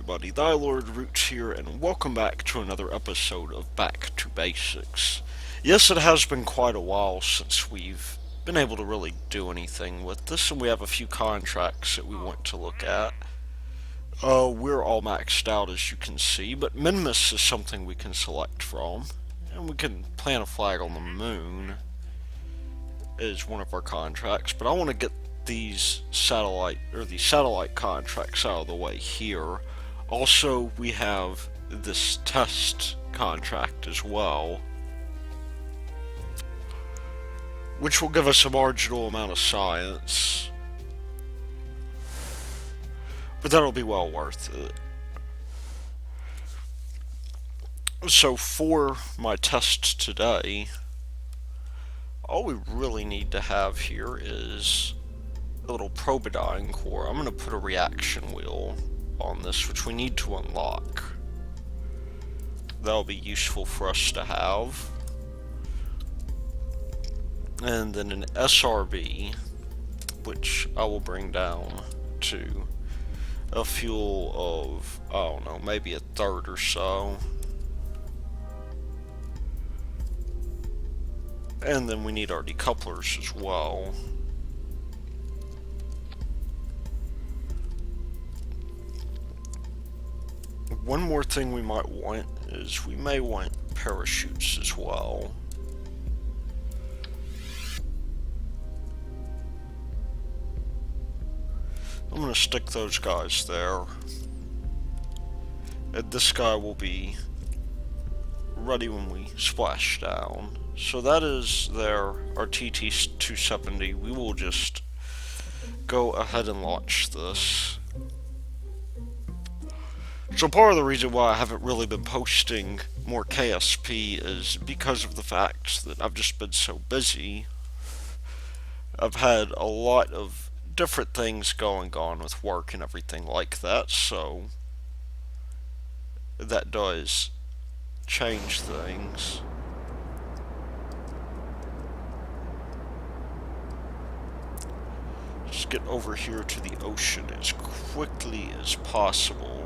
everybody, Thy Lord Roots here, and welcome back to another episode of Back to Basics. Yes, it has been quite a while since we've been able to really do anything with this, and we have a few contracts that we want to look at. We're all maxed out as you can see, but Minmus is something we can select from, and we can plant a flag on the moon as one of our contracts, but I want to get these satellite contracts out of the way here. Also, we have this test contract as well, which will give us a marginal amount of science, but that'll be well worth it. So for my test today, all we really need to have here is a little probidyne core. I'm going to put a reaction wheel on this, which we need to unlock. That'll be useful for us to have. And then an SRB, which I will bring down to a fuel of, I don't know, maybe a third or so. And then we need our decouplers as well. One more thing we might want is we may want parachutes as well. I'm going to stick those guys there. And this guy will be ready when we splash down. So that is there, our TT-270. We will just go ahead and launch this. So part of the reason why I haven't really been posting more KSP is because of the fact that I've just been so busy. I've had a lot of different things going on with work and everything like that, so that does change things. Just get over here to the ocean as quickly as possible.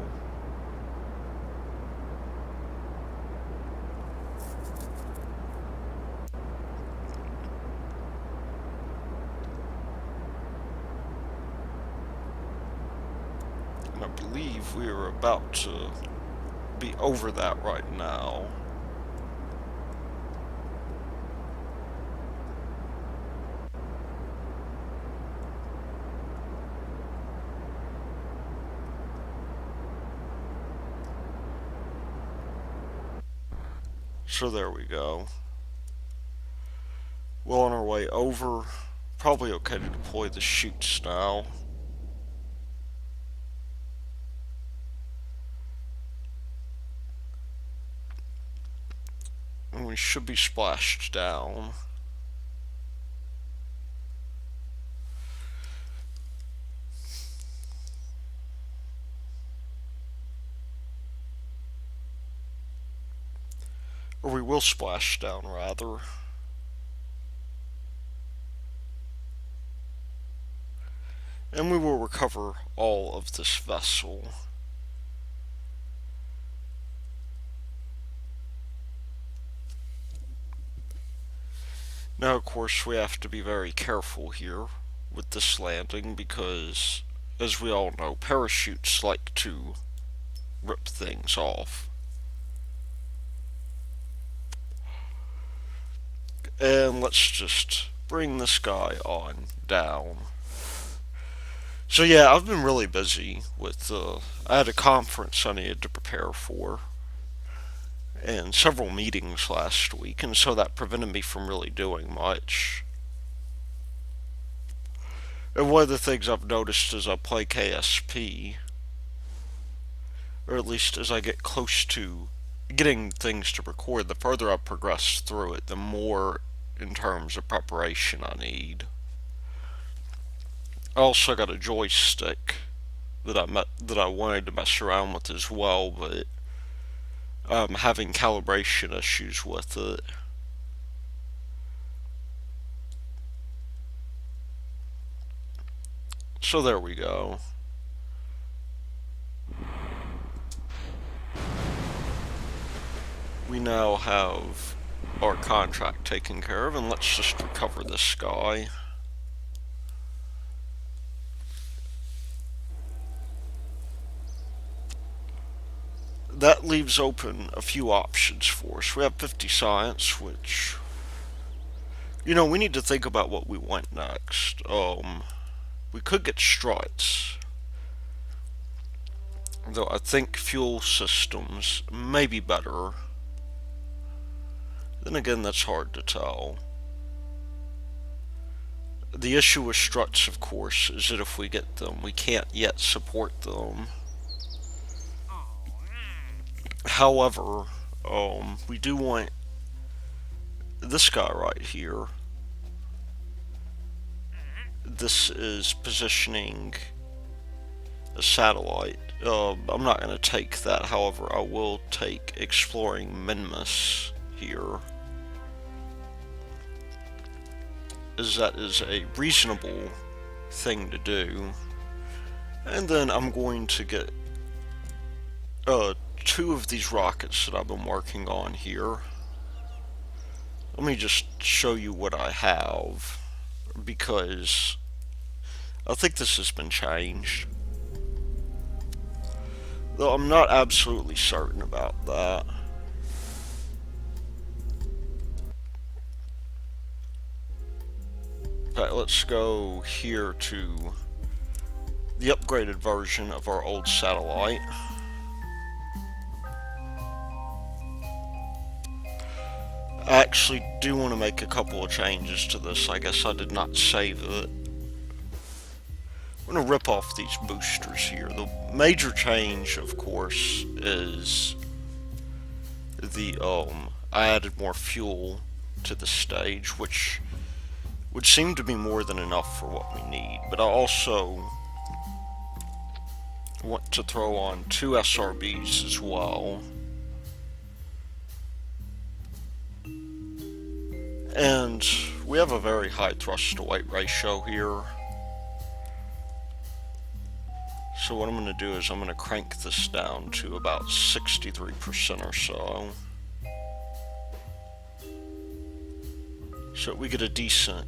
And I believe we are about to be over that right now. So there we go. Well on our way over. Probably okay to deploy the chutes now. And we should be splashed down. Or we will splash down, rather. And we will recover all of this vessel. Now, of course, we have to be very careful here with this landing because, as we all know, parachutes like to rip things off. And let's just bring this guy on down. So yeah, I've been really busy with, I had a conference I needed to prepare for, and several meetings last week, and so that prevented me from really doing much. And one of the things I've noticed as I play KSP, or at least as I get close to getting things to record, the further I progress through it, the more in terms of preparation I need. I also got a joystick that I wanted to mess around with as well, but I'm having calibration issues with it. So there we go. we now have our contract taken care of, and let's just recover this guy. That leaves open a few options for us. We have 50 science, which, you know, we need to think about what we want next. We could get struts, though I think fuel systems may be better. Then again, that's hard to tell. The issue with struts, of course, is that if we get them, we can't yet support them. However, we do want this guy right here. This is positioning a satellite. I'm not going to take that, however, I will take exploring Minmus here, as that is a reasonable thing to do. And then I'm going to get two of these rockets that I've been working on here. Let me just show you what I have, because I think this has been changed, though I'm not absolutely certain about that. Okay, let's go here to the upgraded version of our old satellite. I actually do want to make a couple of changes to this. I guess I did not save it. I'm going to rip off these boosters here. The major change, of course, is the, I added more fuel to the stage, which would seem to be more than enough for what we need. But I also want to throw on 2 SRBs as well. And we have a very high thrust to weight ratio here. So what I'm going to do is I'm going to crank this down to about 63% or so. So we get a decent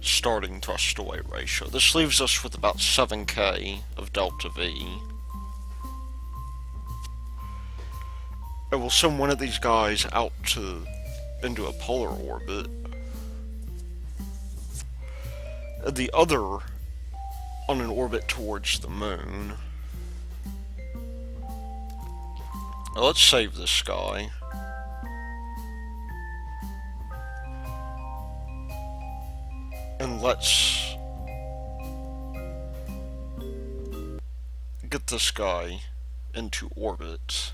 starting thrust to weight ratio. This leaves us with about 7k of delta V. I will send one of these guys out into a polar orbit. The other on an orbit towards the moon. Now let's save this guy. And let's get this guy into orbit.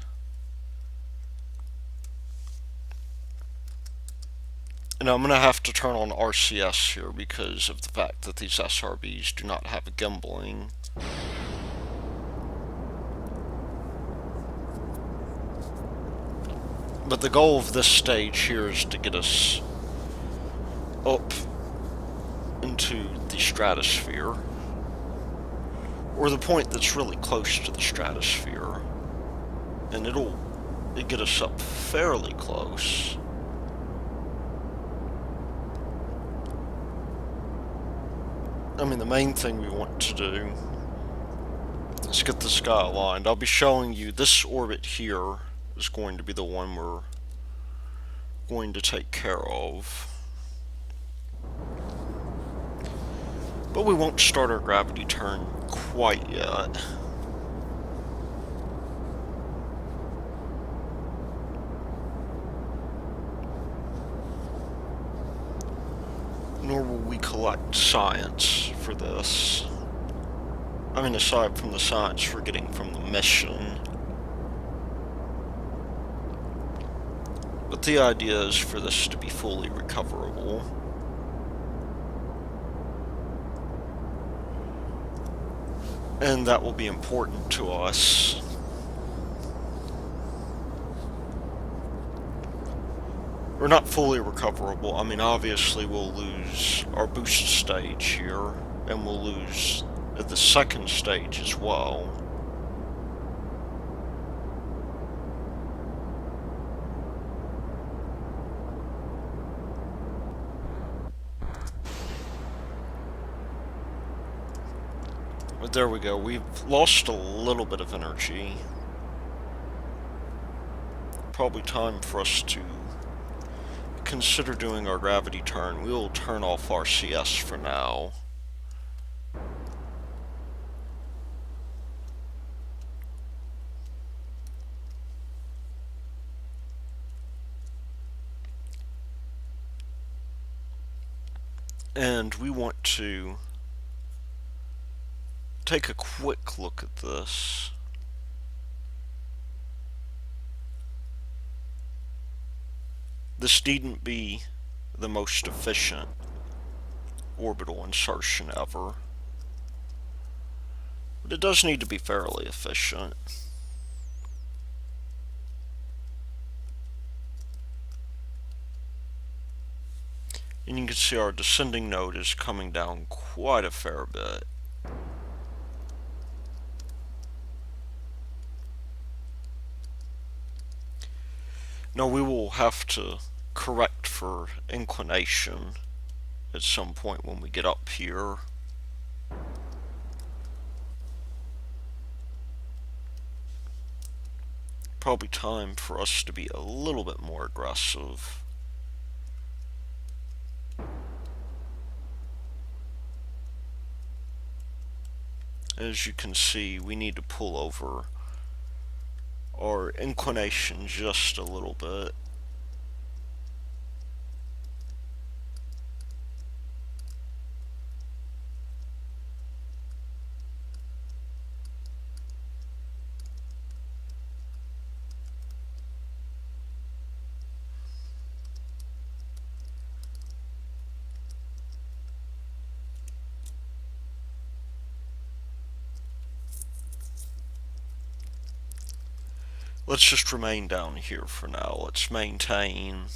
And I'm going to have to turn on RCS here because of the fact that these SRBs do not have gimbaling. But the goal of this stage here is to get us up into the stratosphere, or the point that's really close to the stratosphere, and it'll get us up fairly close. I mean, the main thing we want to do is get this guy aligned. I'll be showing you this orbit here is going to be the one we're going to take care of. But we won't start our gravity turn quite yet. Nor will we collect science for this. I mean, aside from the science we're getting from the mission. But the idea is for this to be fully recoverable. And that will be important to us. Or not fully recoverable. I mean, obviously we'll lose our boost stage here, and we'll lose the second stage as well. There we go. We've lost a little bit of energy. Probably time for us to consider doing our gravity turn. We will turn off our CS for now. And we want to take a quick look at this. This needn't be the most efficient orbital insertion ever, but it does need to be fairly efficient. And you can see our descending node is coming down quite a fair bit. Now we will have to correct for inclination at some point when we get up here. Probably time for us to be a little bit more aggressive. As you can see, we need to pull over our inclination just a little bit. Let's just remain down here for now. Let's maintain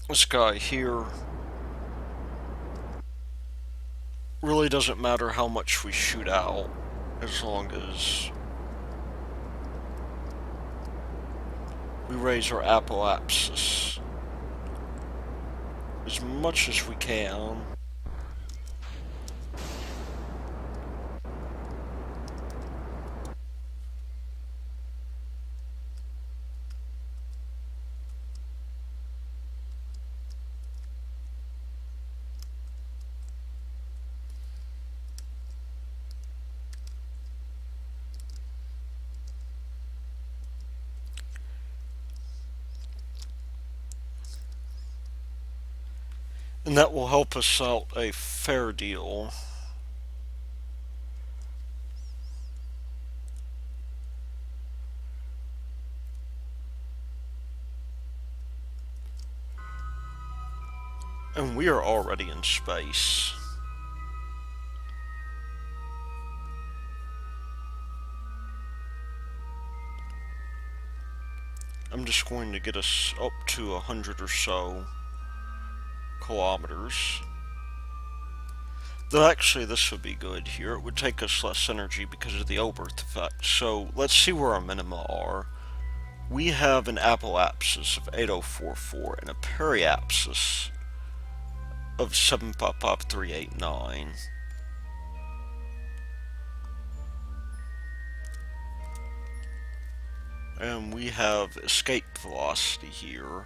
this guy here. Really doesn't matter how much we shoot out, as long as we raise our apoapsis as much as we can. And that will help us out a fair deal. And we are already in space. I'm just going to get us up to 100 or so kilometers. Though actually this would be good here. It would take us less energy because of the Oberth effect. So let's see where our minima are. We have an apoapsis of 8044 and a periapsis of 75389. And we have escape velocity here.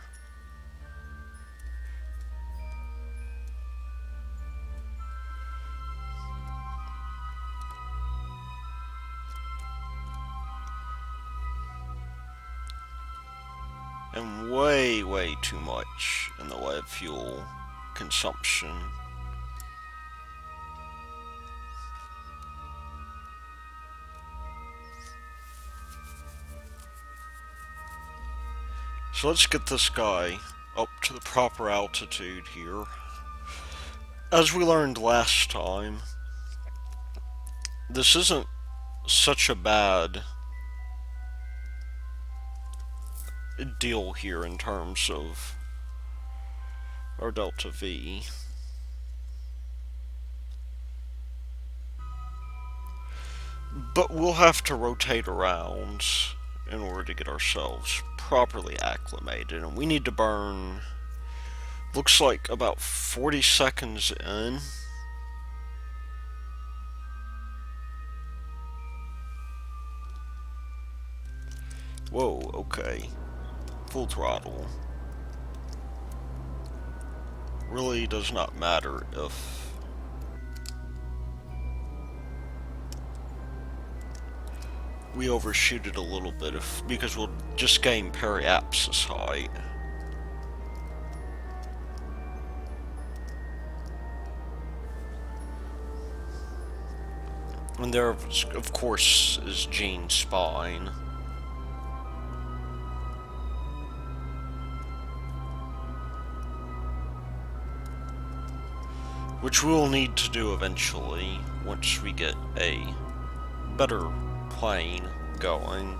And way too much in the way of fuel consumption. So let's get this guy up to the proper altitude here. As we learned last time, this isn't such a bad deal here in terms of our delta V. But we'll have to rotate around in order to get ourselves properly acclimated, and we need to burn, looks like about 40 seconds in Whoa, okay. Full throttle. Really does not matter if we overshoot it a little bit, because we'll just gain periapsis height. And there, of course, is Jean's spine. Which we'll need to do eventually, once we get a better plane going.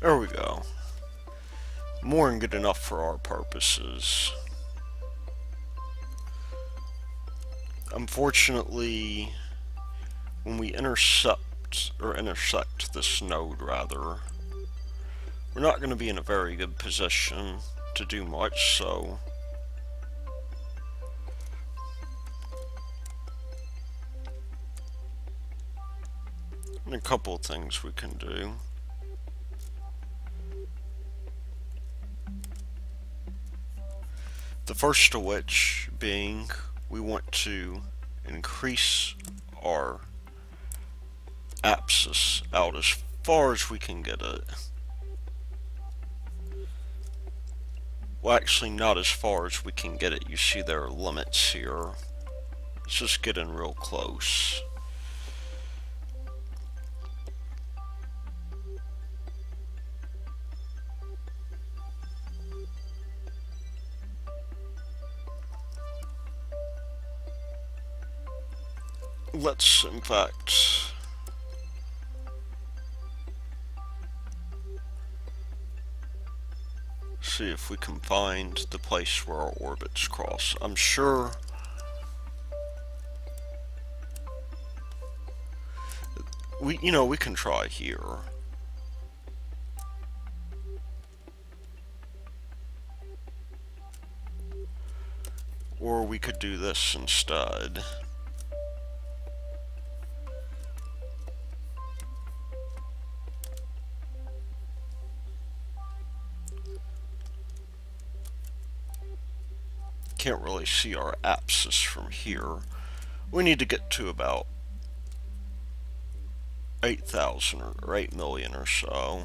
There we go. More than good enough for our purposes. Unfortunately, when we intersect this node rather, we're not going to be in a very good position to do much, so a couple of things we can do. The first of which being we want to increase our apsis out as far as we can get it. Well, actually not as far as we can get it. You see there are limits here. It's just getting real close. Let's, in fact, see if we can find the place where our orbits cross. I'm sure we can try here. Or we could do this instead. Can't really see our apsis from here. We need to get to about 8,000 or 8 million or so.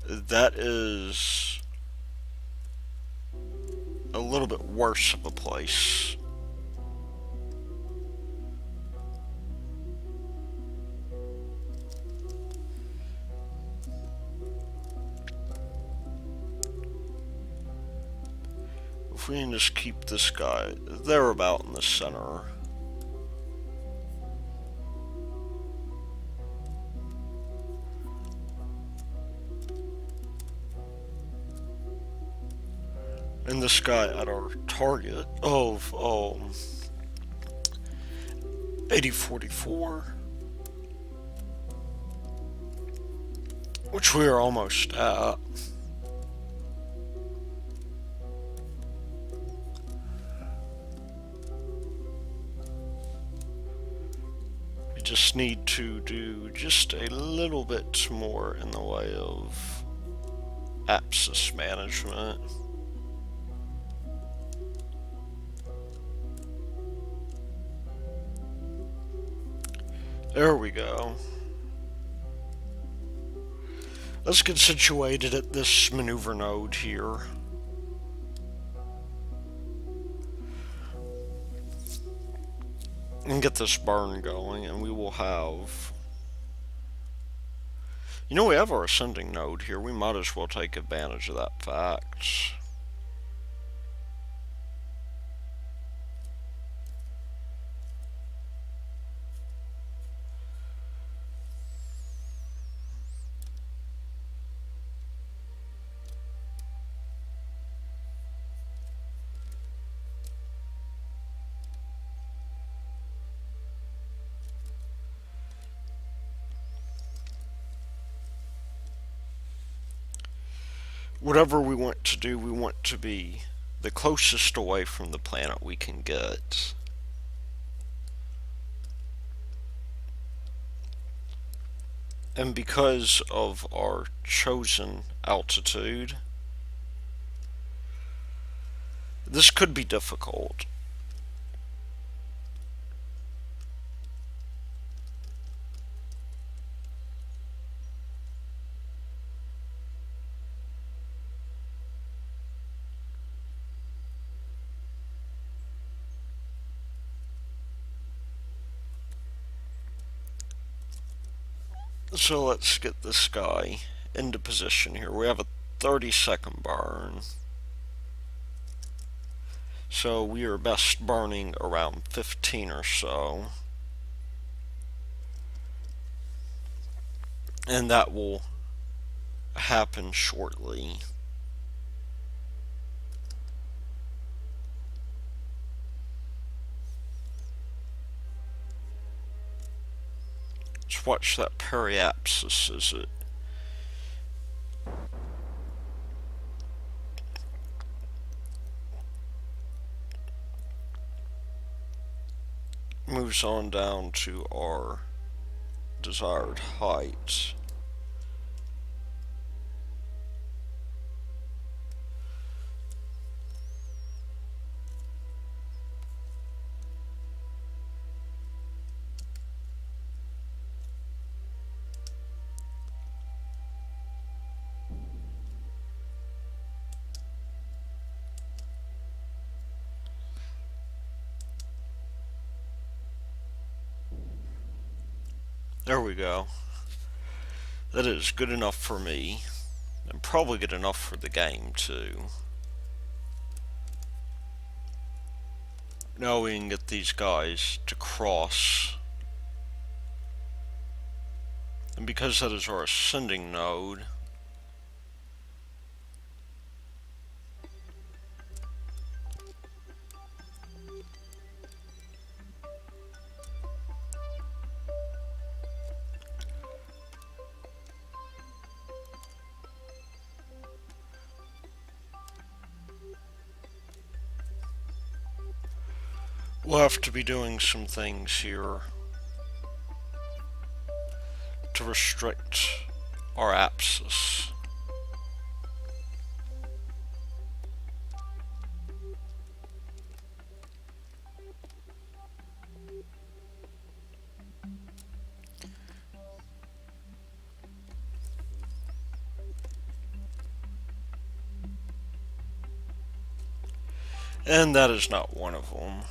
That is a little bit worse of a place. If we can just keep this guy there about in the center. And this guy at our target of 8044, which we are almost at. We just need to do just a little bit more in the way of apsis management. There we go. Let's get situated at this maneuver node here. And get this burn going, and we will have... we have our ascending node here. We might as well take advantage of that fact. whatever we want to do, we want to be the closest away from the planet we can get. And because of our chosen altitude, this could be difficult. So let's get this guy into position here. We have a 30-second burn. So we are best burning around 15 or so. And that will happen shortly. Let's watch that periapsis as it moves on down to our desired height. There we go. That is good enough for me, and probably good enough for the game too. Now we can get these guys to cross. And because that is our ascending node, we'll have to be doing some things here to restrict our apsis. And that is not one of them.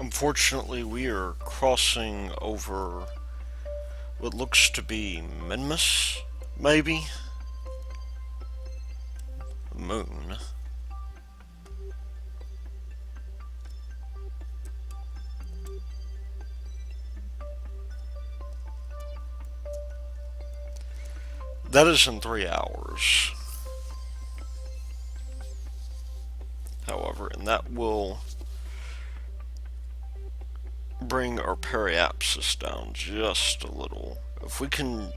Unfortunately, we are crossing over what looks to be Minmus, maybe? Moon. That is in 3 hours. However, and that will bring our periapsis down just a little. If we can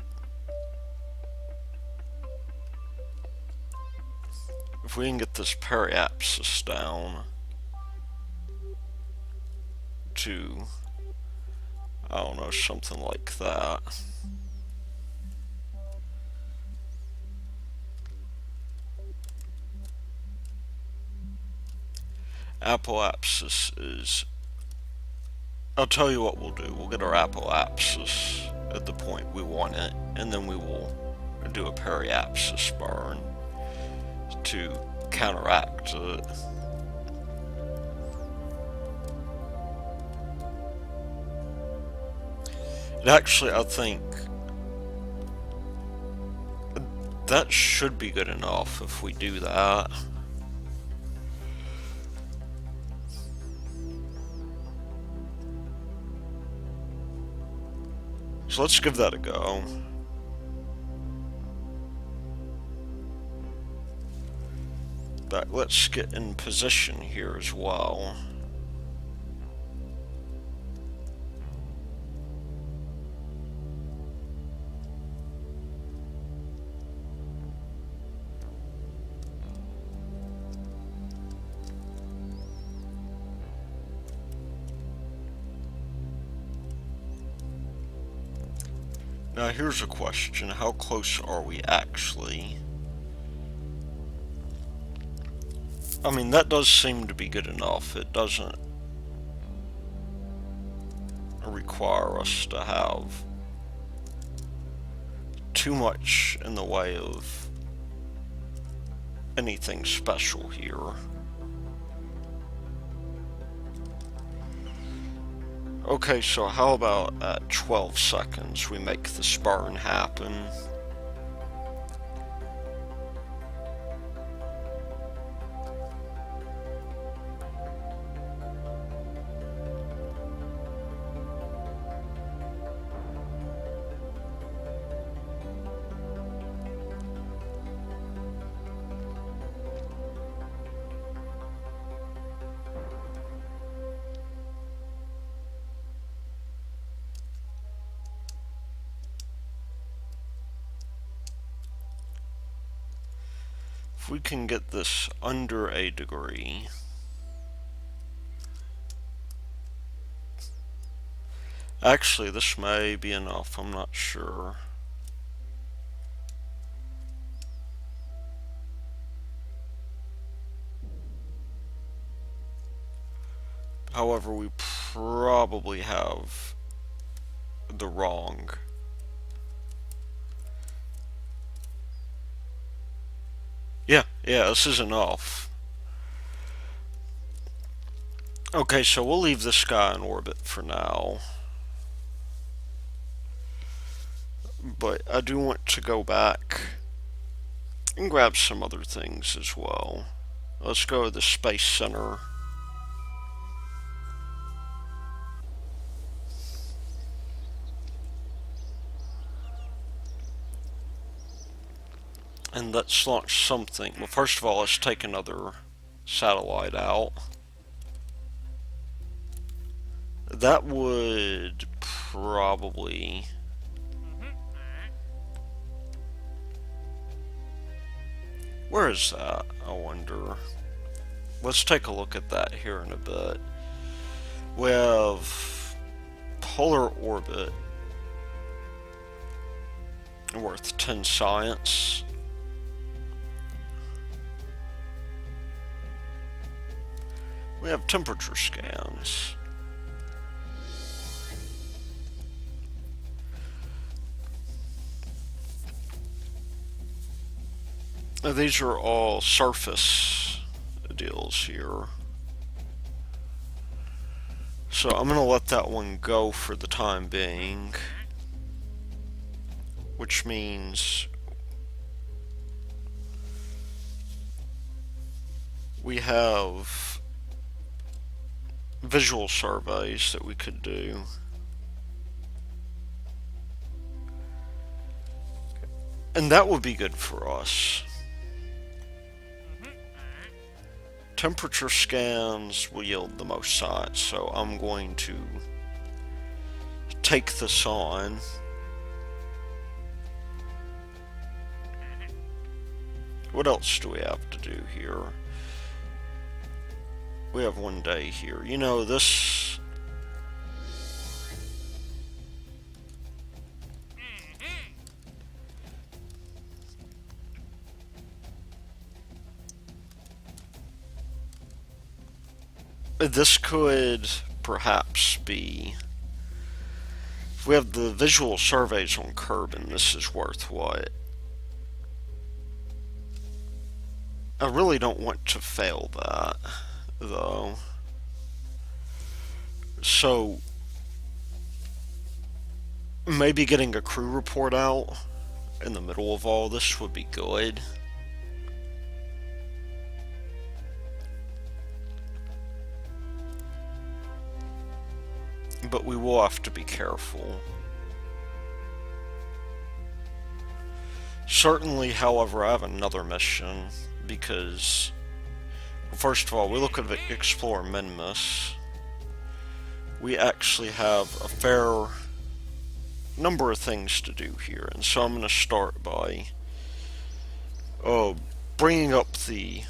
get this periapsis down to, I don't know, something like that. Apoapsis is, I'll tell you what we'll do. We'll get our apoapsis at the point we want it, and then we will do a periapsis burn to counteract it. And actually, I think that should be good enough if we do that. So let's give that a go. back. Let's get in position here as well. Now here's a question, how close are we actually? I mean, that does seem to be good enough. It doesn't require us to have too much in the way of anything special here. Okay, so how about at 12 seconds we make this burn happen? If we can get this under a degree, actually this may be enough, I'm not sure. However, we probably have the wrong. Yeah, this is enough. Okay, so we'll leave this guy in orbit for now. But I do want to go back and grab some other things as well. Let's go to the Space Center. And let's launch something. Well, first of all, let's take another satellite out. That would probably... Where is that? I wonder. Let's take a look at that here in a bit. We have polar orbit worth 10 science. We have temperature scans. Now, these are all surface deals here. So I'm going to let that one go for the time being. Which means we have visual surveys that we could do. And that would be good for us. Temperature scans will yield the most science, so I'm going to take this on. What else do we have to do here? We have one day here. You know, this... This could perhaps be... If we have the visual surveys on Kerbin, this is worth what? I really don't want to fail that, though. So, maybe getting a crew report out in the middle of all this would be good. But we will have to be careful. Certainly, however, I have another mission because First of all, we look at Explore Minmus. We actually have a fair number of things to do here, and so I'm going to start by bringing up the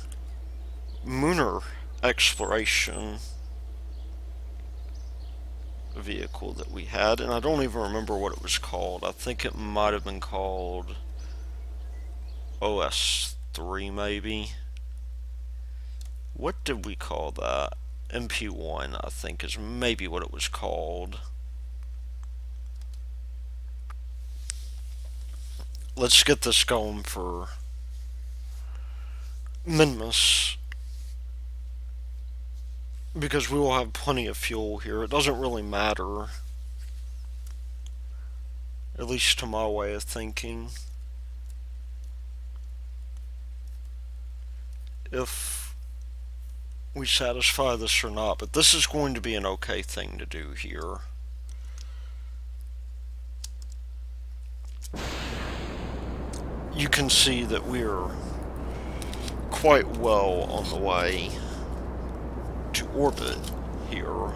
Lunar Exploration vehicle that we had, and I don't even remember what it was called. I think it might have been called OS3 maybe. What did we call that? MP1 I think is maybe what it was called. Let's get this going for Minmus, because we will have plenty of fuel here. It doesn't really matter, at least to my way of thinking, if we satisfy this or not, but this is going to be an okay thing to do here. You can see that we're quite well on the way to orbit here.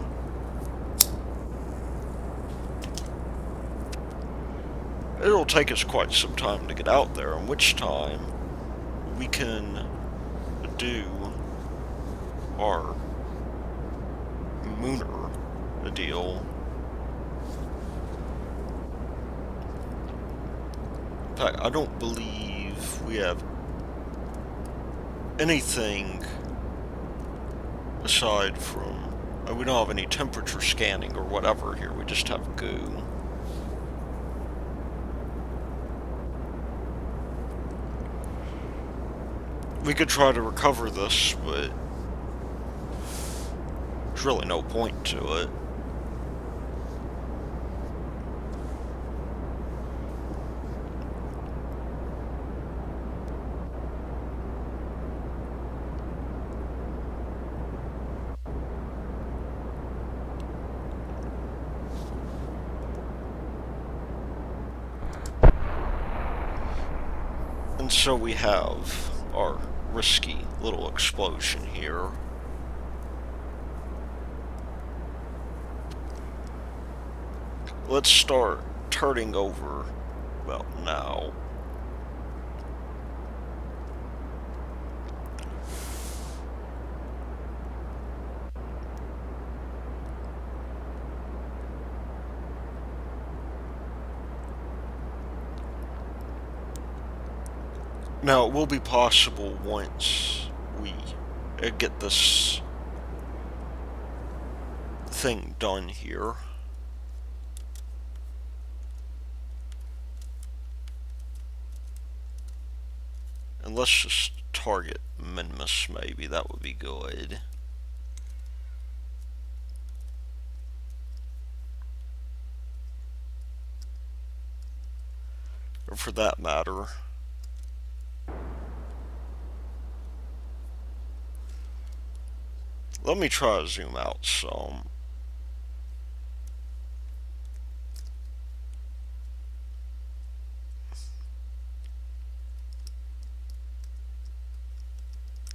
It'll take us quite some time to get out there, in which time we can do our Lunar deal. In fact, I don't believe we have anything aside from... we don't have any temperature scanning or whatever here, we just have goo. We could try to recover this, but there's really no point to it. And so we have our risky little explosion here. Let's start turning over, well, now. Now, it will be possible once we get this thing done here. And let's just target Minmus, maybe. That would be good. Or for that matter, let me try to zoom out some.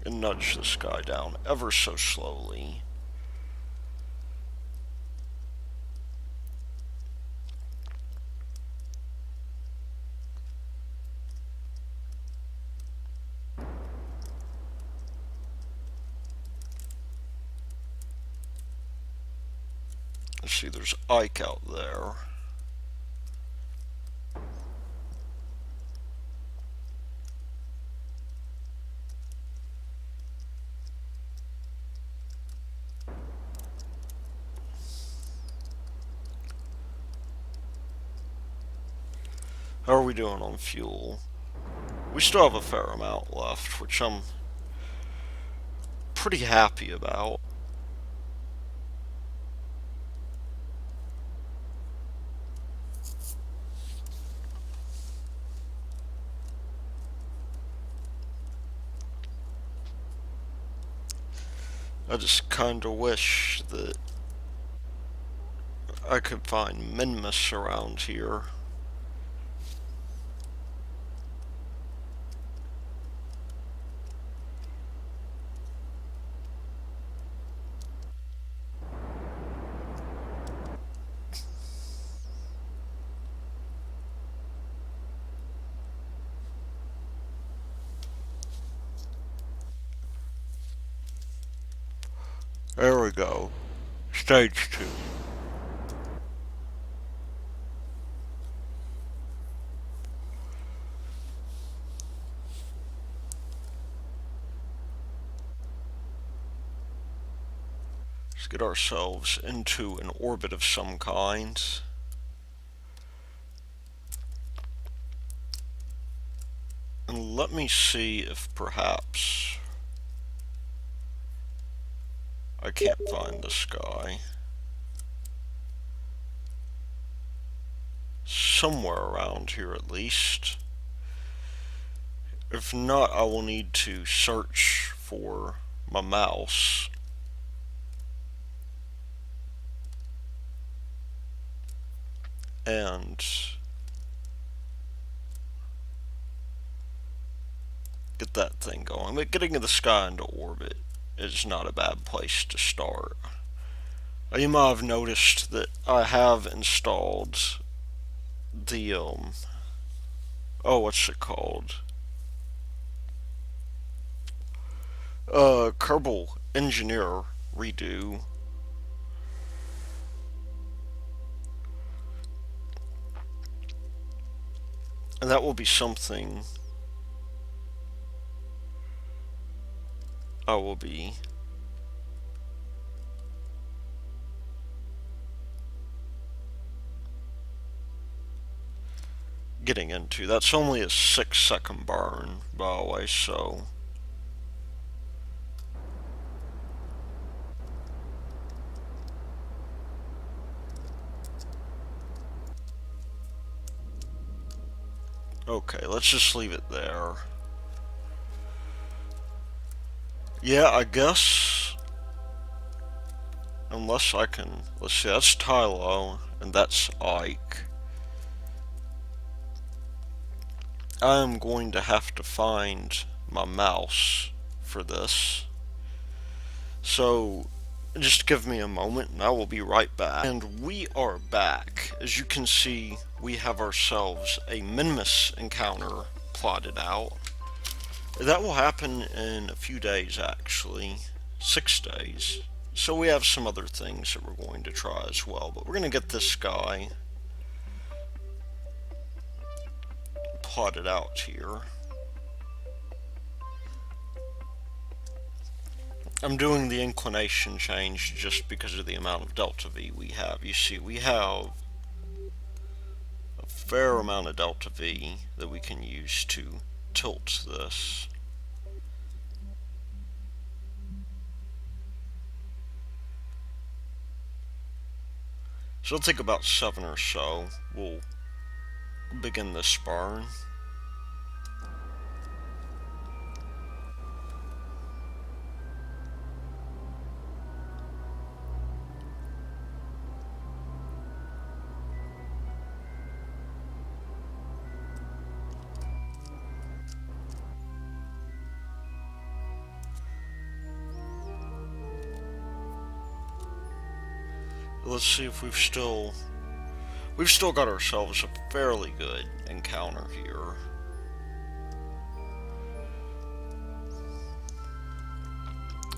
And nudge this guy down ever so slowly. Let's see, there's Ike out there. How are we doing on fuel? We still have a fair amount left, which I'm pretty happy about. I just kinda wish that I could find Minmus around here. we go. Stage 2. Let's get ourselves into an orbit of some kind. And let me see if perhaps I can't find this guy. Somewhere around here at least. If not, I will need to search for my mouse. And get that thing going. But getting the sky into orbit is not a bad place to start. You might have noticed that I have installed the, what's it called? Kerbal Engineer Redo. And that will be something I will be getting into. That's only a 6-second burn, by the way, so okay, let's just leave it there. Yeah, I guess, unless I can, let's see, that's Tylo, and that's Ike. I am going to have to find my mouse for this. So, just give me a moment and I will be right back. And we are back. As you can see, we have ourselves a Minmus encounter plotted out. That will happen in a few days, actually. 6 days. So we have some other things that we're going to try as well. But we're going to get this guy plotted out here. I'm doing the inclination change just because of the amount of delta V we have. You see, we have a fair amount of delta V that we can use to tilt this. So it'll take about 7 or so. We'll begin this burn. Let's see if we've still got ourselves a fairly good encounter here.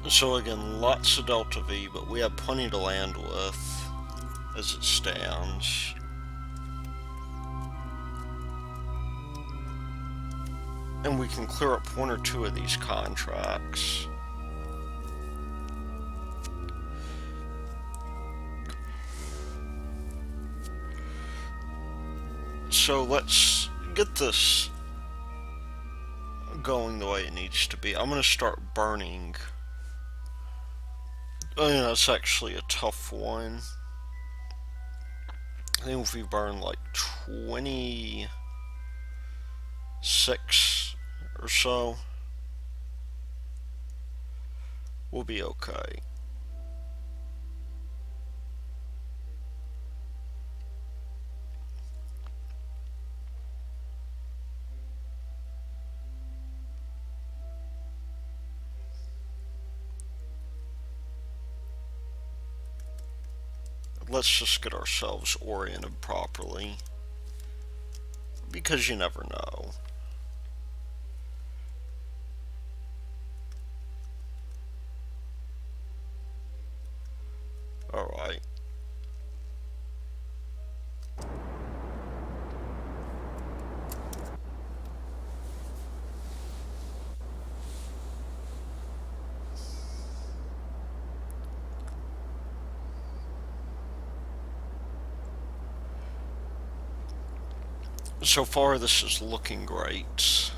So again, lots of delta V, but we have plenty to land with as it stands. And we can clear up 1 or 2 of these contracts. So let's get this going the way it needs to be. I'm going to start burning. Oh, yeah, that's actually a tough one. I think if we burn like 26 or so, we'll be okay. Let's just get ourselves oriented properly, because you never know. So far, this is looking great.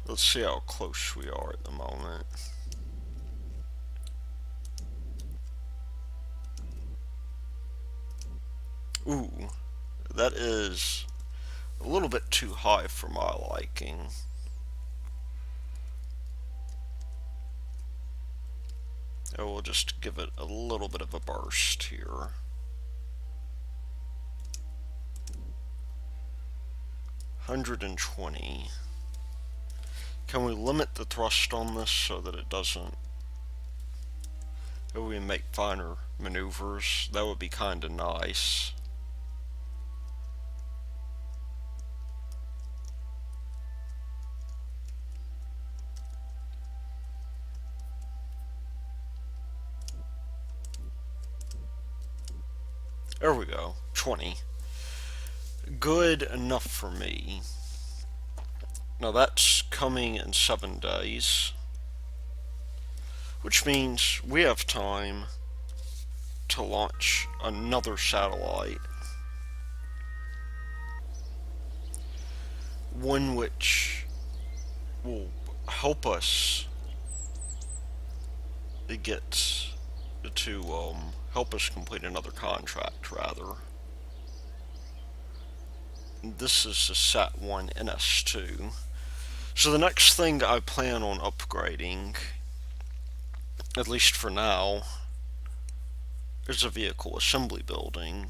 Let's see how close we are at the moment. Ooh, that is a little bit too high for my liking. I will just give it a little bit of a burst here. 120. Can we limit the thrust on this so that it doesn't... If we make finer maneuvers, that would be kind of nice. There we go, 20. Good enough for me. Now that's coming in 7 days, which means we have time to launch another satellite, one which will help us get to help us complete another contract, rather. This is the Sat-1 NS2. So the next thing I plan on upgrading, at least for now, is a vehicle assembly building.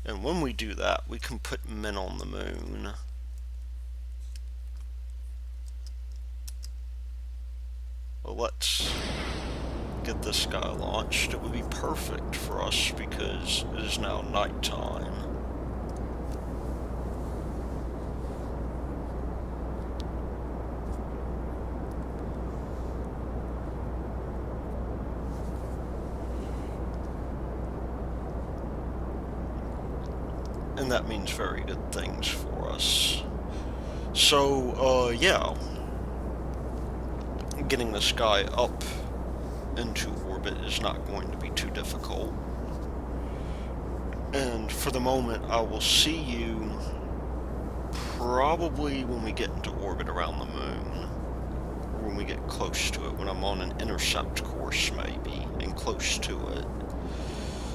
And when we do that, we can put men on the moon. Well, let's get this guy launched. It would be perfect for us because it is now nighttime. And that means very good things for us. So, yeah. Getting this guy up into orbit is not going to be too difficult. And for the moment, I will see you probably when we get into orbit around the moon. Or when we get close to it, when I'm on an intercept course maybe, and close to it.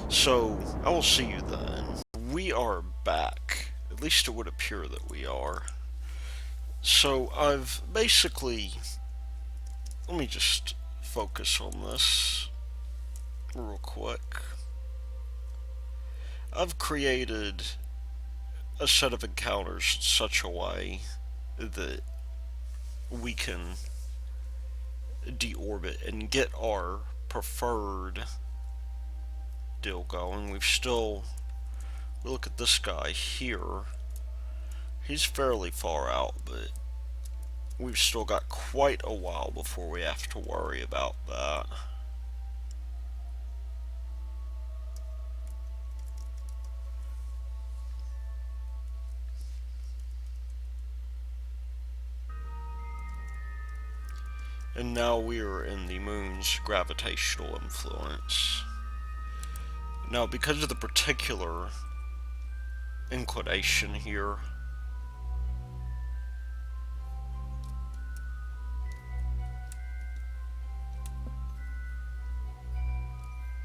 So, I will see you then. We are back. At least it would appear that we are. So, I've basically... Let me just focus on this real quick. I've created a set of encounters in such a way that we can deorbit and get our preferred deal going. We look at this guy here. He's fairly far out, but we've still got quite a while before we have to worry about that. And now we are in the moon's gravitational influence. Now, because of the particular inclination here,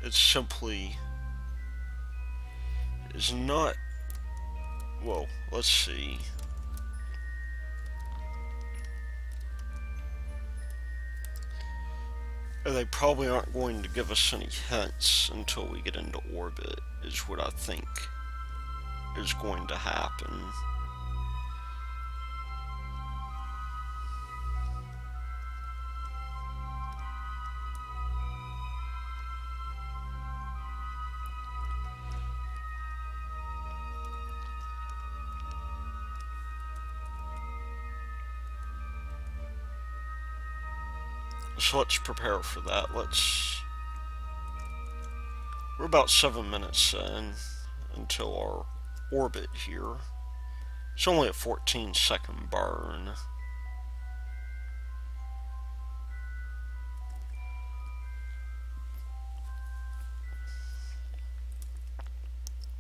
it simply is not... Well, let's see. They probably aren't going to give us any hints until we get into orbit, is what I think is going to happen. So let's prepare for that. We're about 7 minutes in until our orbit here. It's only a 14-second burn.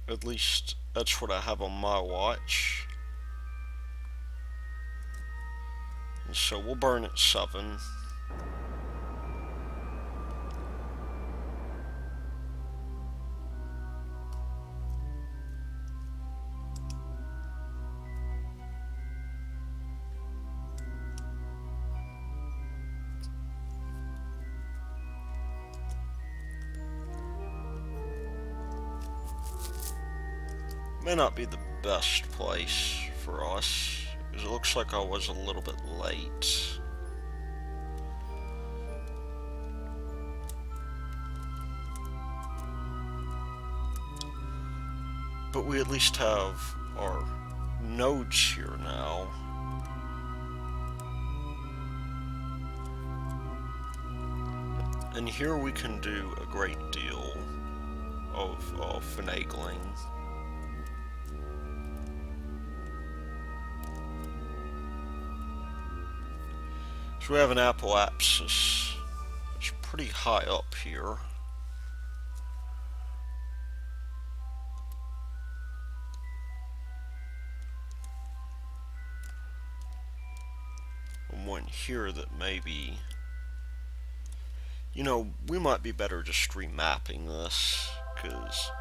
At least that's what I have on my watch. And so we'll burn at 7. May not be the best place for us, because it looks like I was a little bit late. But we at least have our nodes here now. And here we can do a great deal of finagling. So we have an apoapsis. It's pretty high up here. And one here that maybe, you know, we might be better just remapping this, because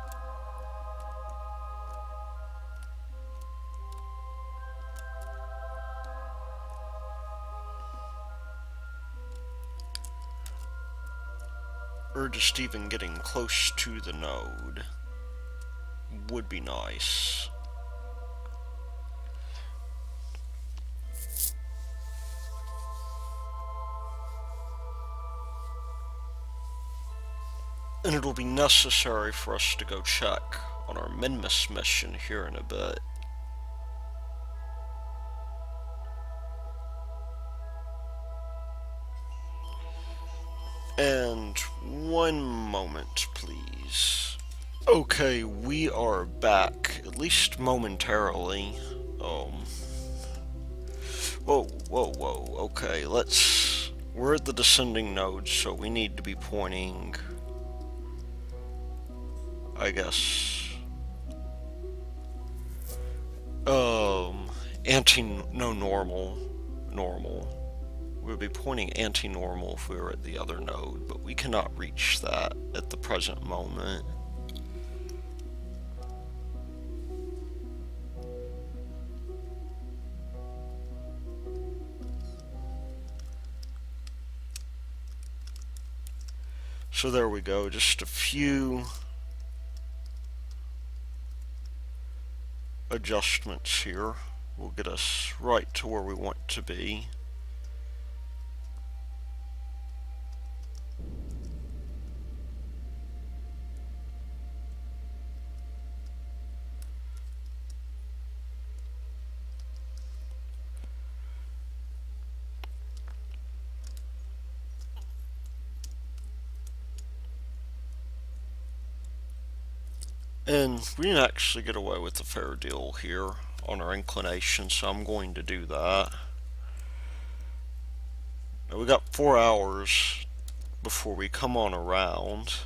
or just even getting close to the node would be nice. And it'll be necessary for us to go check on our Minmus mission here in a bit. And one moment, please. Okay, we are back, at least momentarily. Whoa, okay, we're at the descending node, so we need to be pointing, I guess, normal. We would be pointing anti-normal if we were at the other node, but we cannot reach that at the present moment. So there we go, just a few adjustments here will get us right to where we want to be. And we didn't actually get away with a fair deal here on our inclination, so I'm going to do that. Now we got 4 hours before we come on around.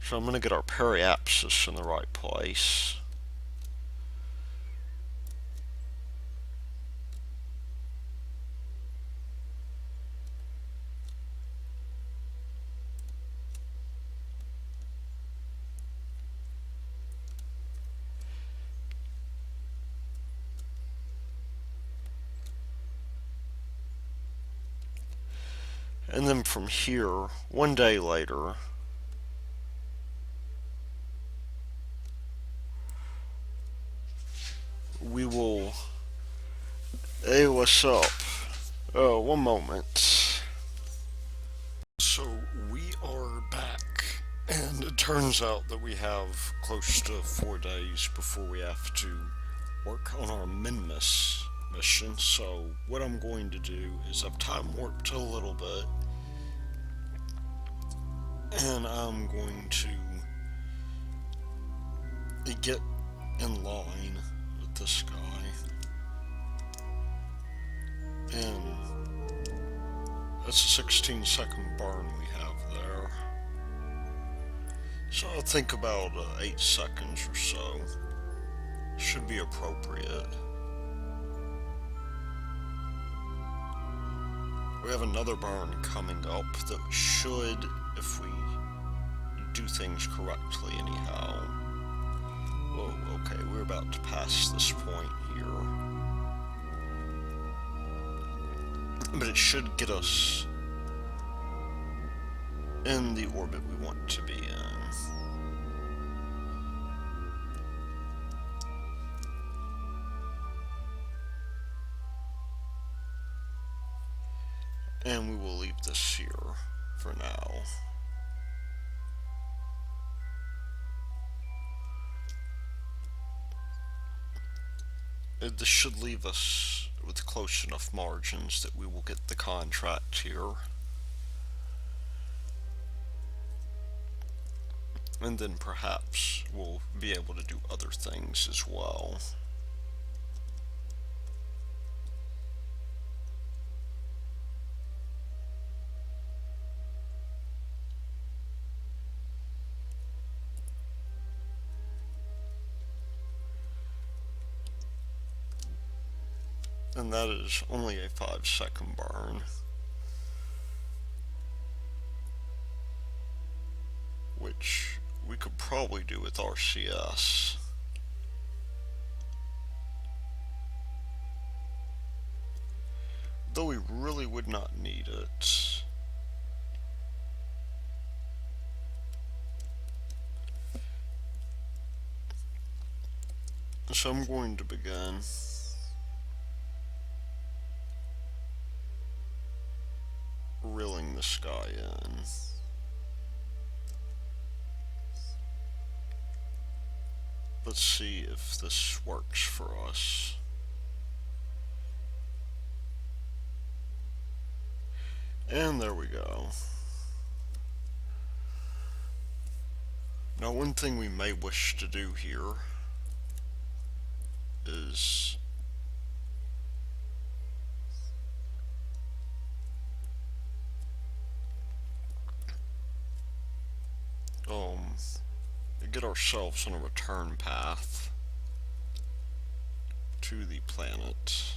So I'm going to get our periapsis in the right place. And then from here, one day later, we will... Hey, what's up? Oh, one moment. So we are back, and it turns out that we have close to 4 days before we have to work on our Minmus mission. So what I'm going to do is I've time warped a little bit, and I'm going to get in line with this guy, and that's a 16-second burn we have there. So I think about 8 seconds or so should be appropriate. We have another burn coming up that should, if we do things correctly anyhow. Whoa, okay, we're about to pass this point here. But it should get us in the orbit we want to be in. And we will leave this here for now. This should leave us with close enough margins that we will get the contract here. And then perhaps we'll be able to do other things as well. And that is only a 5-second burn, which we could probably do with RCS. Though we really would not need it. So I'm going to begin. Reeling this guy in. Let's see if this works for us. And there we go. Now, one thing we may wish to do here is get ourselves on a return path to the planet.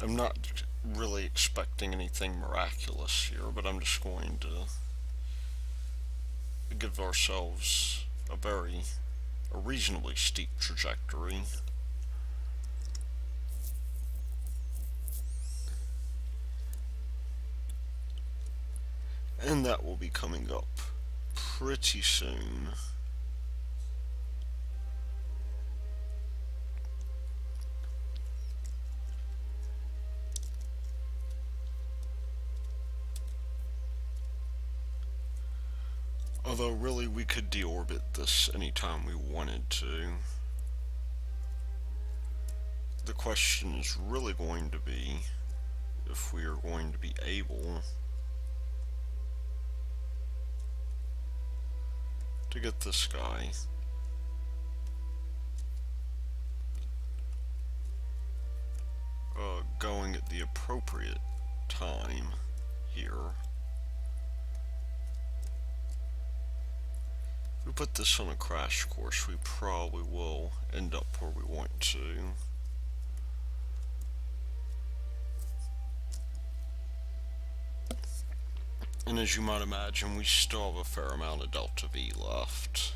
I'm not really expecting anything miraculous here, but I'm just going to give ourselves a reasonably steep trajectory. And that will be coming up pretty soon. Although really we could deorbit this anytime we wanted to. The question is really going to be if we are going to be able to get this guy going at the appropriate time here. If we put this on a crash course, we probably will end up where we want to. And as you might imagine, we still have a fair amount of Delta V left.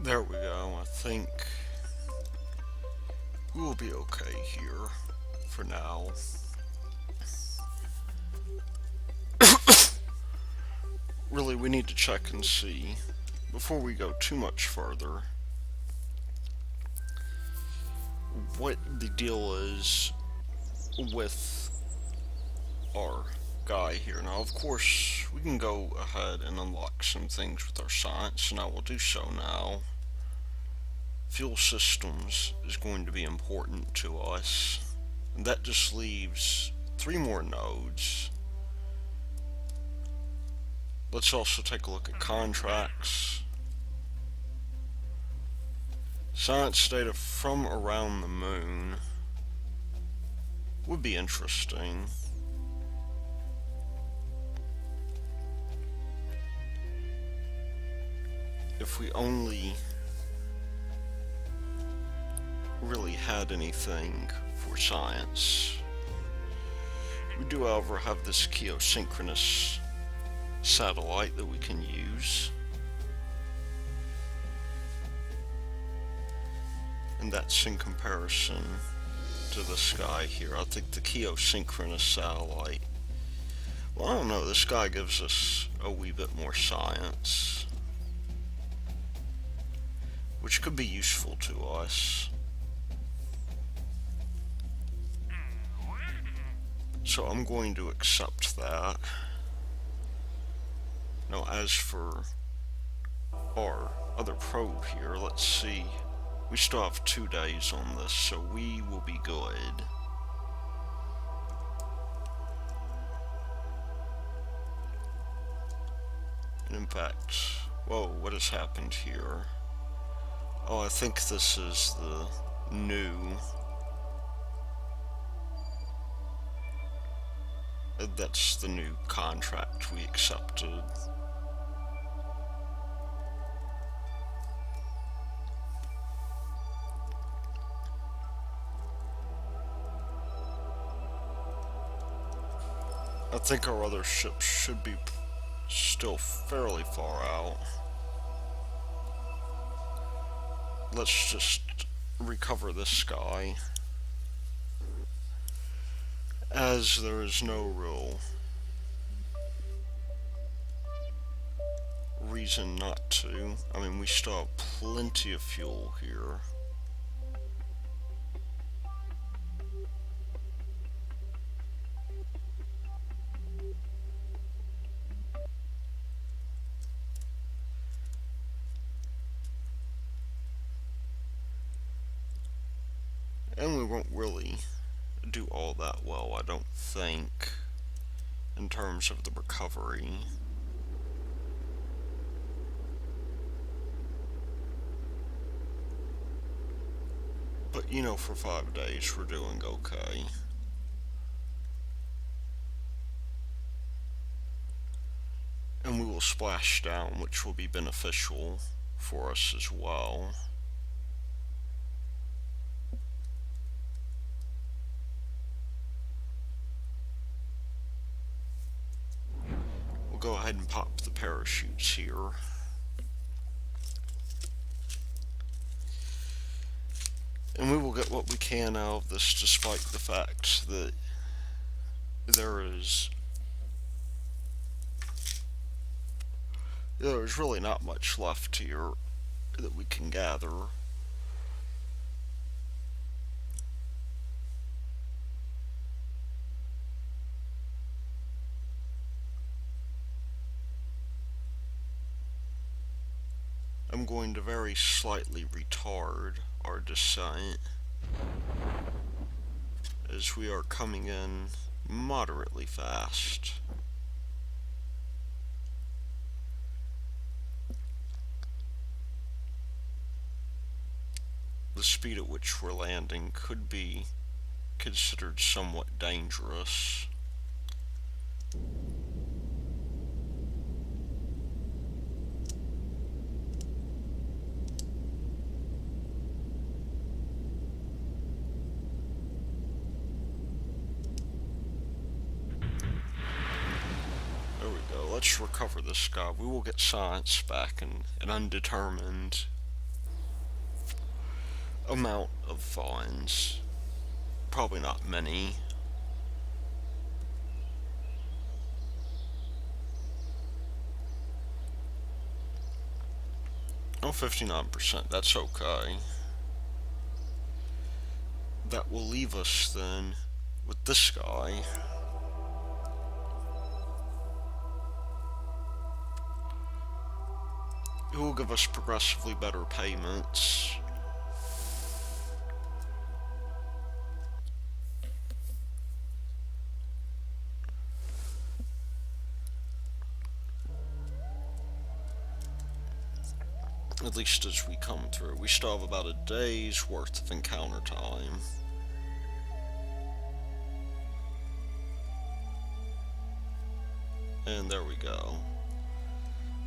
There we go. I think we will be okay here for now. Really, we need to check and see before we go too much further what the deal is with our guy here. Now, of course, we can go ahead and unlock some things with our science, and I will do so now. Fuel systems is going to be important to us, and that just leaves 3 more nodes. Let's also take a look at contracts. Science data from around the moon would be interesting. If we only really had anything for science. We do, however, have this geosynchronous satellite that we can use. And that's in comparison to this guy here. I think the geosynchronous satellite, well, I don't know, this guy gives us a wee bit more science, which could be useful to us. So I'm going to accept that. Now, as for our other probe here, let's see. We still have 2 days on this, so we will be good. And in fact, whoa, what has happened here? Oh, I think this is the new... That's the new contract we accepted. I think our other ships should be still fairly far out. Let's just recover this guy, as there is no real reason not to. I mean, we still have plenty of fuel here. And we won't really do all that well, I don't think, in terms of the recovery. But, you know, for 5 days we're doing okay. And we will splash down, which will be beneficial for us as well. We'll go ahead and pop the parachutes here. And we will get what we can out of this, despite the fact that there's really not much left here that we can gather. I'm going to very slightly retard our descent, as we are coming in moderately fast. The speed at which we're landing could be considered somewhat dangerous. Let's recover this guy. We will get science back and an undetermined amount of finds. Probably not many. Oh, 59%, that's okay. That will leave us then with this guy. Who will give us progressively better payments. At least as we come through. We still have about a day's worth of encounter time. And there we go.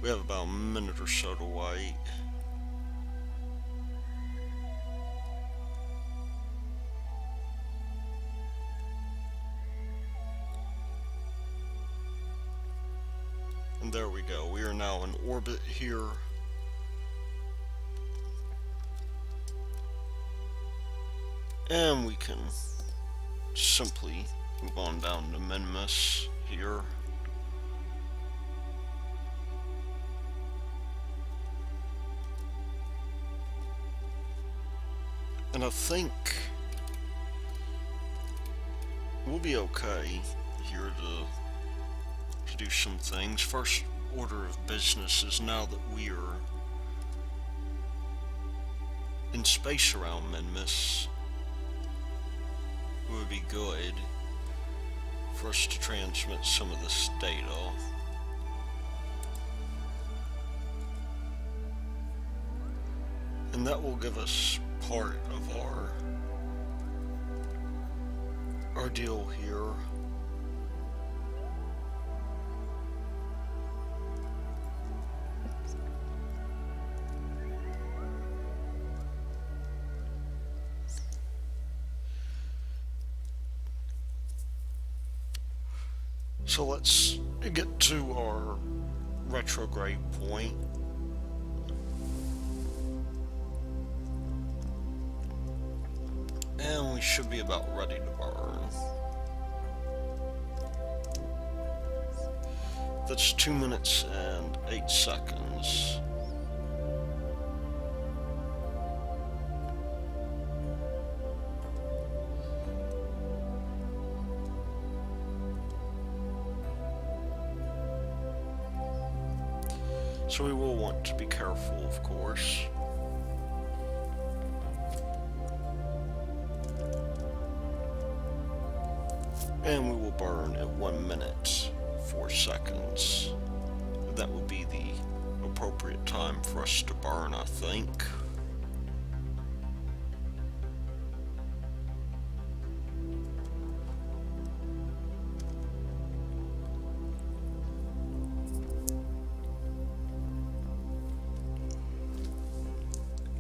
We have about a minute or so to wait. And there we go. We are now in orbit here. And we can simply move on down to Minmus here. And I think we'll be okay here to do some things. First order of business is, now that we are in space around Minmus, it would be good for us to transmit some of this data. And that will give us part of our deal here. So let's get to our retrograde point. And we should be about ready to burn. That's 2 minutes and 8 seconds. So we will want to be careful, of course. And we will burn at 1 minute, 4 seconds. That would be the appropriate time for us to burn, I think.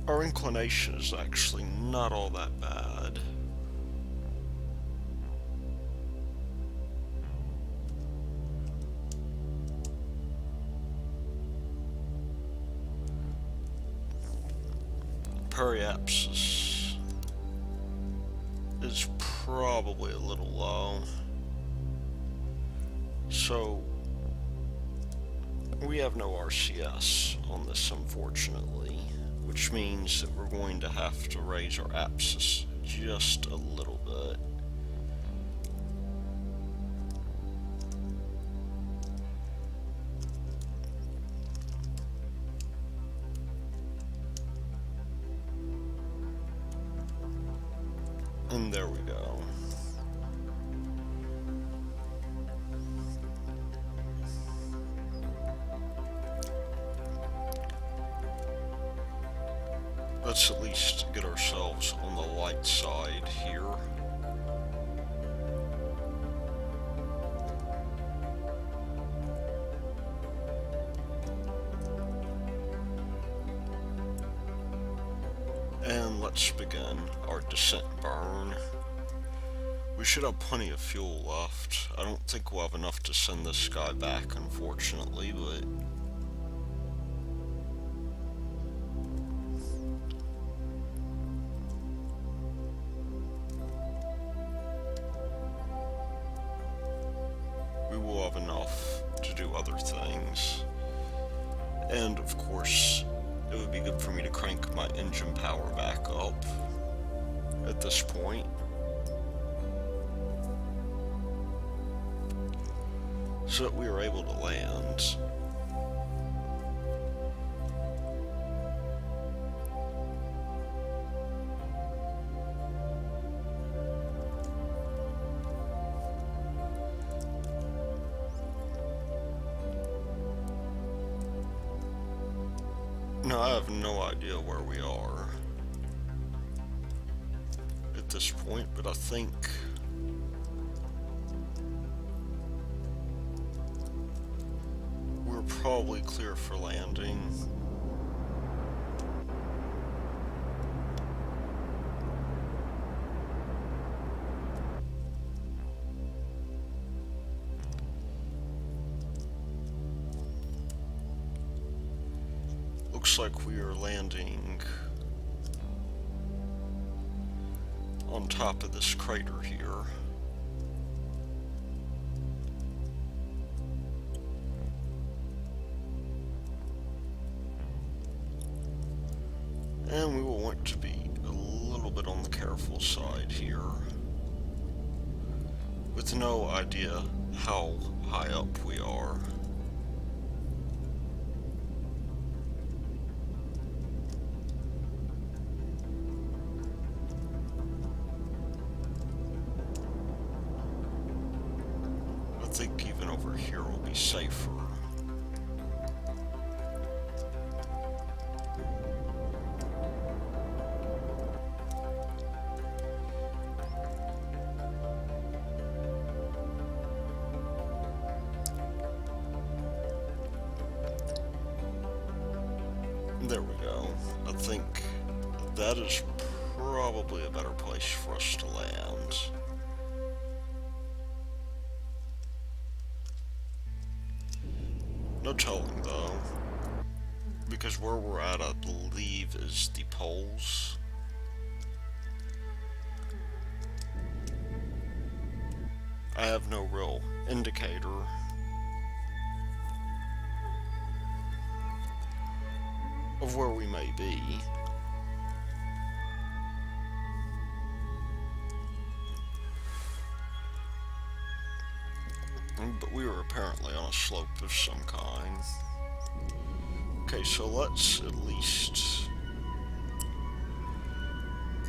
Our inclination is actually not all that bad. Periapsis is probably a little low. So we have no RCS on this, unfortunately, which means that we're going to have to raise our apsis just a little bit. And there we go. Let's at least get ourselves on the light side here. And let's begin our descent burn. We should have plenty of fuel left. I don't think we'll have enough to send this guy back, unfortunately, but have enough to do other things. And of course, it would be good for me to crank my engine power back up at this point. So that we are able to land. Now, I have no idea where we are at this point, but I think we're probably clear for landing. Looks like we are landing on top of this crater here. And we will want to be a little bit on the careful side here, with no idea how high up we are. I think even over here will be safer. There we go. I think that is probably a better place for us to land. No telling though, because where we're at, I believe, is the poles. I have no real indicator of where we may be. But we were apparently on a slope of some kind. Okay, so let's at least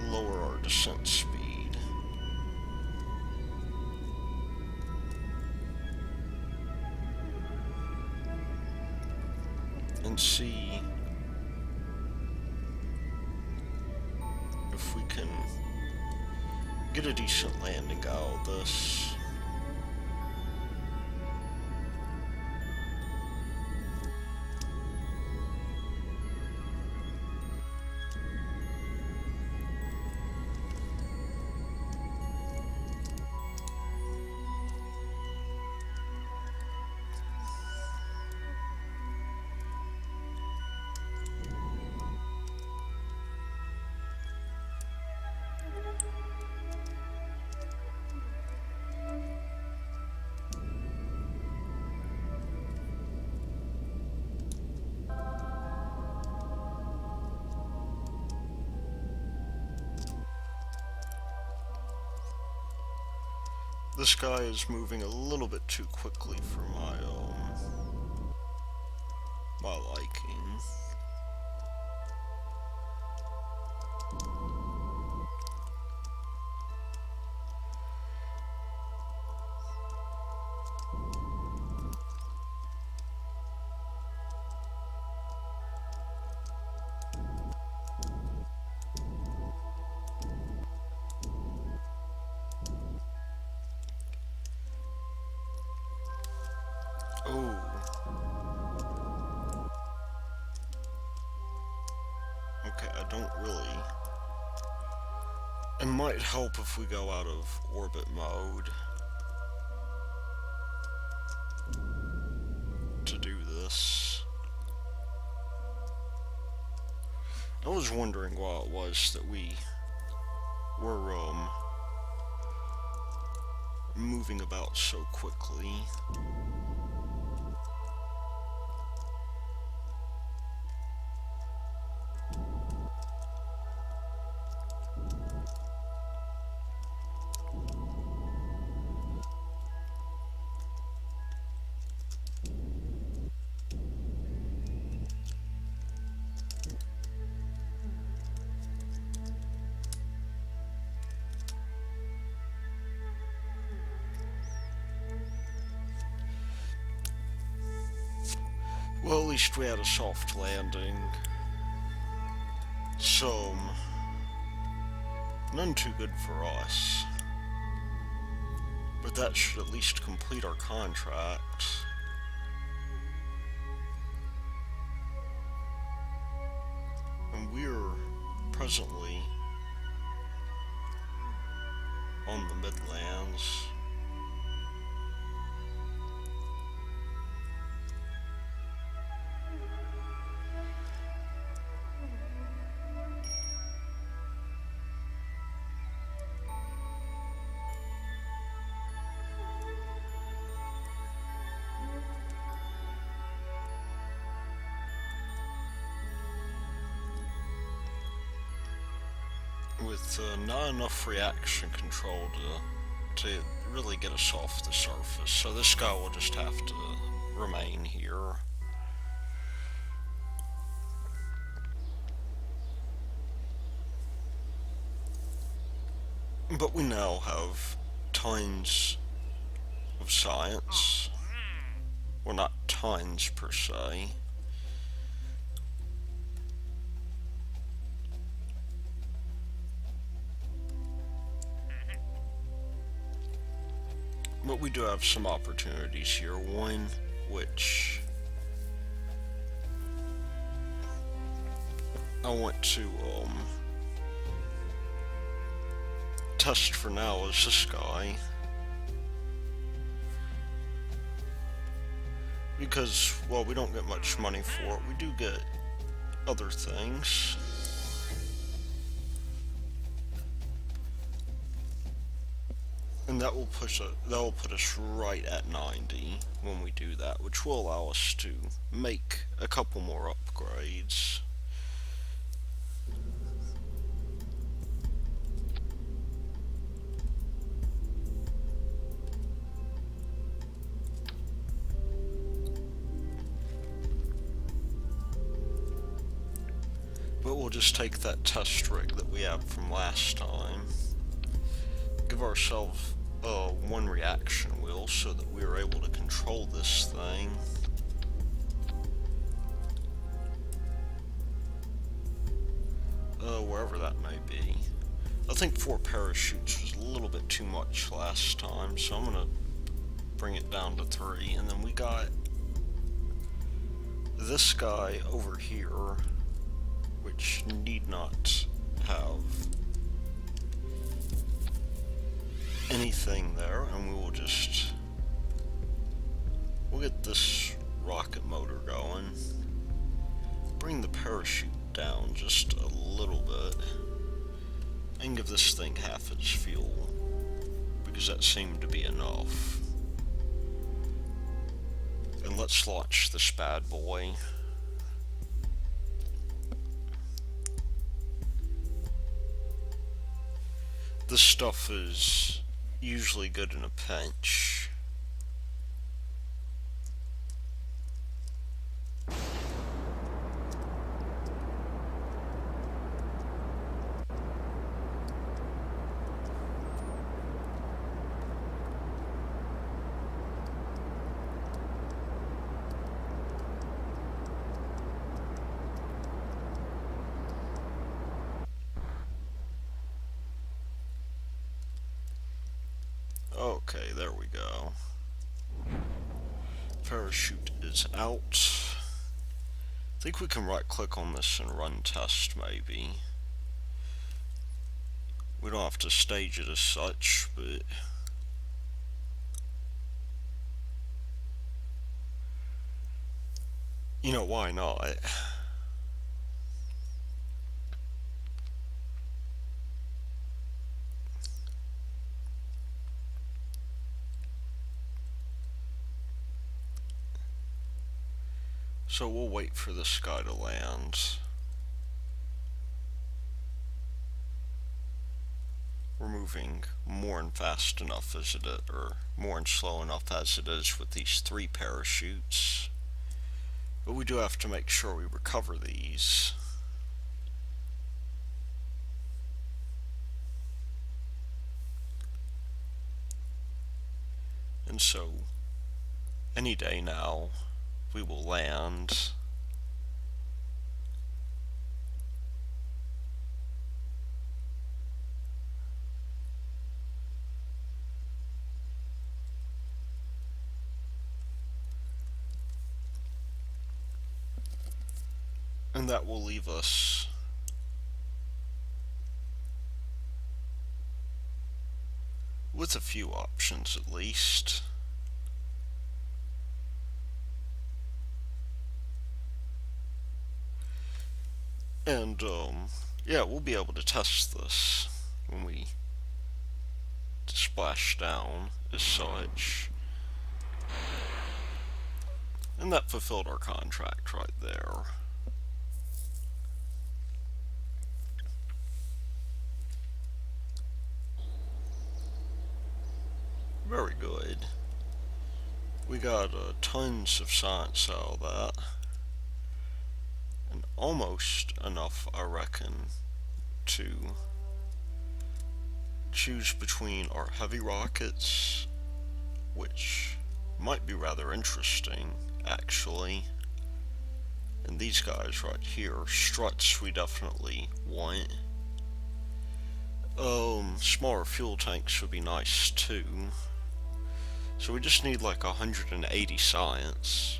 lower our descent speed. And see if we can get a decent landing out of this. This guy is moving a little bit too quickly for my liking. Oh. Okay, I don't really... It might help if we go out of orbit mode to do this. I was wondering why it was that we were, moving about so quickly. Well, at least we had a soft landing. So, none too good for us. But that should at least complete our contract. And we're presently on the Midlands. With not enough reaction control to really get us off the surface. So this guy will just have to remain here. But we now have tons of science. Well, not tons per se. But we do have some opportunities here. One, which I want to test for now, is this guy. Because, well, we don't get much money for it. We do get other things. And that will put us right at 90 when we do that, which will allow us to make a couple more upgrades. But we'll just take that test rig that we have from last time, give ourselves one reaction wheel so that we are able to control this thing. Wherever that may be. I think 4 parachutes was a little bit too much last time, so I'm gonna bring it down to 3. And then we got this guy over here, which need not have anything there, and we'll get this rocket motor going, bring the parachute down just a little bit, and give this thing half its fuel, because that seemed to be enough. And let's launch this bad boy. This stuff is usually good in a pinch. Okay, there we go. Parachute is out. I think we can right click on this and run test maybe. We don't have to stage it as such, but you know, why not? So we'll wait for this guy to land. We're moving more and fast enough as it is, or more and slow enough as it is with these 3 parachutes. But we do have to make sure we recover these. And so, any day now, we will land. And that will leave us with a few options at least. And, yeah, we'll be able to test this when we splash down as such. And that fulfilled our contract right there. Very good. We got tons of science out of that. And almost enough, I reckon, to choose between our heavy rockets, which might be rather interesting, actually. And these guys right here, struts we definitely want. Smaller fuel tanks would be nice too. So we just need like 180 science.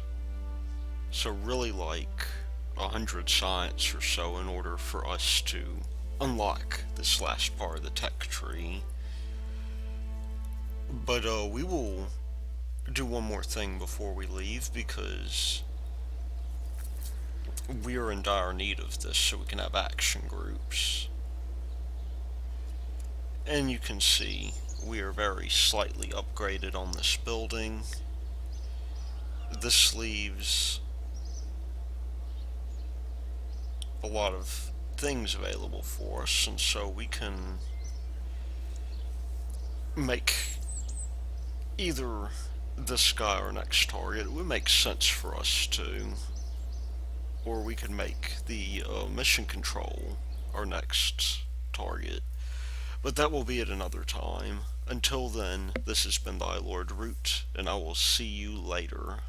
So really like 100 science or so in order for us to unlock this last part of the tech tree. But we will do one more thing before we leave, because we are in dire need of this so we can have action groups. And you can see we are very slightly upgraded on this building. This leaves a lot of things available for us, and so we can make either this guy our next target. It would make sense for us to, or we could make the mission control our next target. But that will be at another time. Until then, this has been Thy Lord Root, and I will see you later.